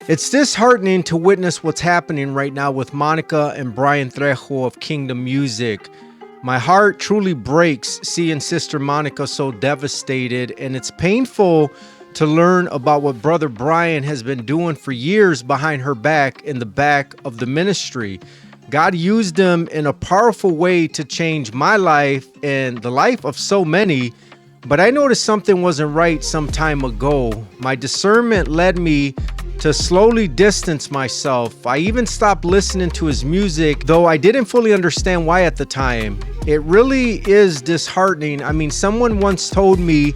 It's disheartening to witness what's happening right now with Monica and Bryann Trejo of Kingdom Music. My heart truly breaks seeing Sister Monica so devastated, and it's painful to learn about what Brother Bryann has been doing for years behind her back in the back of the ministry. God used him in a powerful way to change my life and the life of so many, but I noticed something wasn't right some time ago. My discernment led me to slowly distance myself. I even stopped listening to his music, though I didn't fully understand why at the time. It really is disheartening. I mean, someone once told me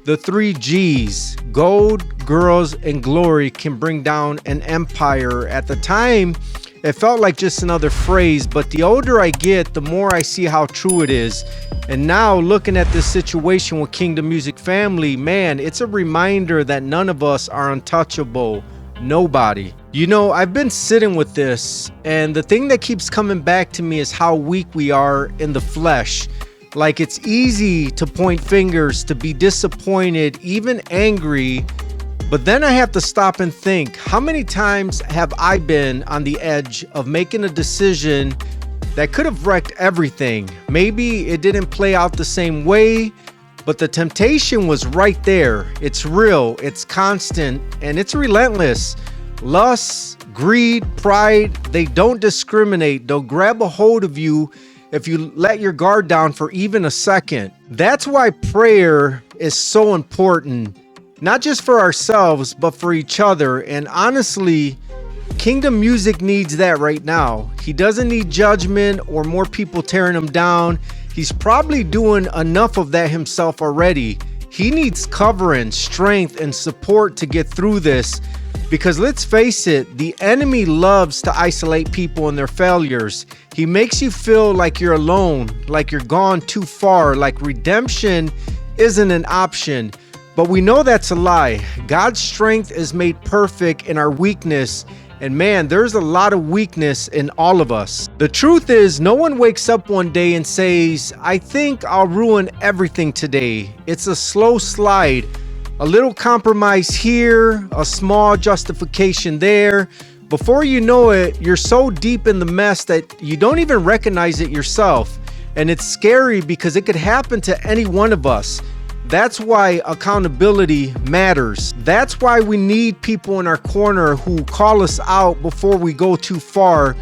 the 3 G's, gold, girls, and glory, can bring down an empire. At the time, it felt like just another phrase, but the older I get, the more I see how true it is. And now, looking at this situation with Kingdom Music family, man, it's a reminder that none of us are untouchable. Nobody. You know, I've been sitting with this, and the thing that keeps coming back to me is how weak we are in the flesh. Like, it's easy to point fingers, to be disappointed, even angry. But then I have to stop and think, how many times have I been on the edge of making a decision that could have wrecked everything? Maybe it didn't play out the same way, but the temptation was right there. It's real, it's constant, and it's relentless. Lust, greed, pride, they don't discriminate. They'll grab a hold of you if you let your guard down for even a second. That's why prayer is so important, not just for ourselves, but for each other. And honestly, Kingdom Music needs that right now. He doesn't need judgment or more people tearing him down. He's probably doing enough of that himself already. He needs covering, strength, and support to get through this. Because let's face it, the enemy loves to isolate people in their failures. He makes you feel like you're alone, like you're gone too far, like redemption isn't an option. But we know that's a lie. God's strength is made perfect in our weakness. And man, there's a lot of weakness in all of us. The truth is, no one wakes up one day and says, I think I'll ruin everything today. It's a slow slide. A little compromise here, a small justification there. Before you know it, you're so deep in the mess that you don't even recognize it yourself. And it's scary because it could happen to any one of us. That's why accountability matters. That's why we need people in our corner who call us out before we go too far.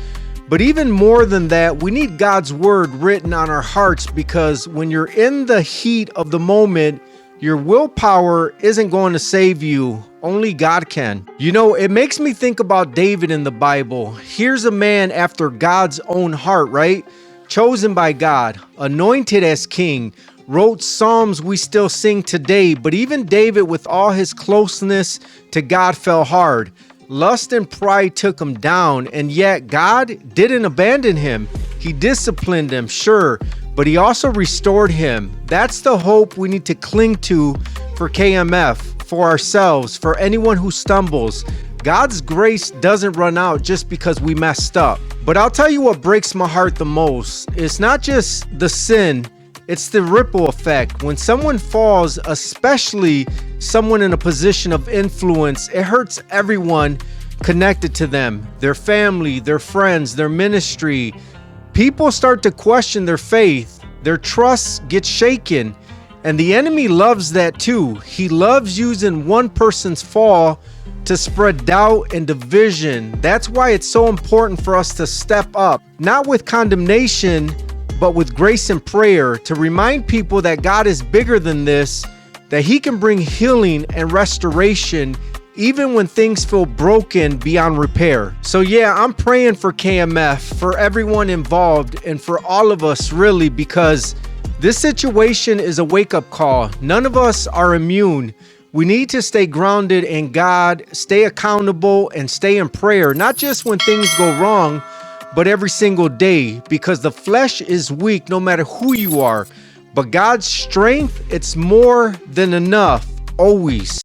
But even more than that, we need God's word written on our hearts, because when you're in the heat of the moment, your willpower isn't going to save you. Only God can. You know, it makes me think about David in the Bible. Here's a man after God's own heart, right? Chosen by God, anointed as king, wrote Psalms we still sing today. But even David, with all his closeness to God, fell hard. Lust and pride took him down, and yet God didn't abandon him. He disciplined him, sure, but he also restored him. That's the hope we need to cling to for KMF, for ourselves, for anyone who stumbles. God's grace doesn't run out just because we messed up. But I'll tell you what breaks my heart the most. It's not just the sin, it's the ripple effect. When someone falls, especially someone in a position of influence, it hurts everyone connected to them, their family, their friends, their ministry. People start to question their faith. Their trust gets shaken. And the enemy loves that too. He loves using one person's fall to spread doubt and division. That's why it's so important for us to step up, not with condemnation, but with grace and prayer, to remind people that God is bigger than this, that he can bring healing and restoration even when things feel broken beyond repair. So yeah, I'm praying for KMF, for everyone involved, and for all of us really, because this situation is a wake-up call. None of us are immune. We need to stay grounded in God, stay accountable, and stay in prayer, not just when things go wrong, but every single day, because the flesh is weak no matter who you are. But God's strength, it's more than enough, always.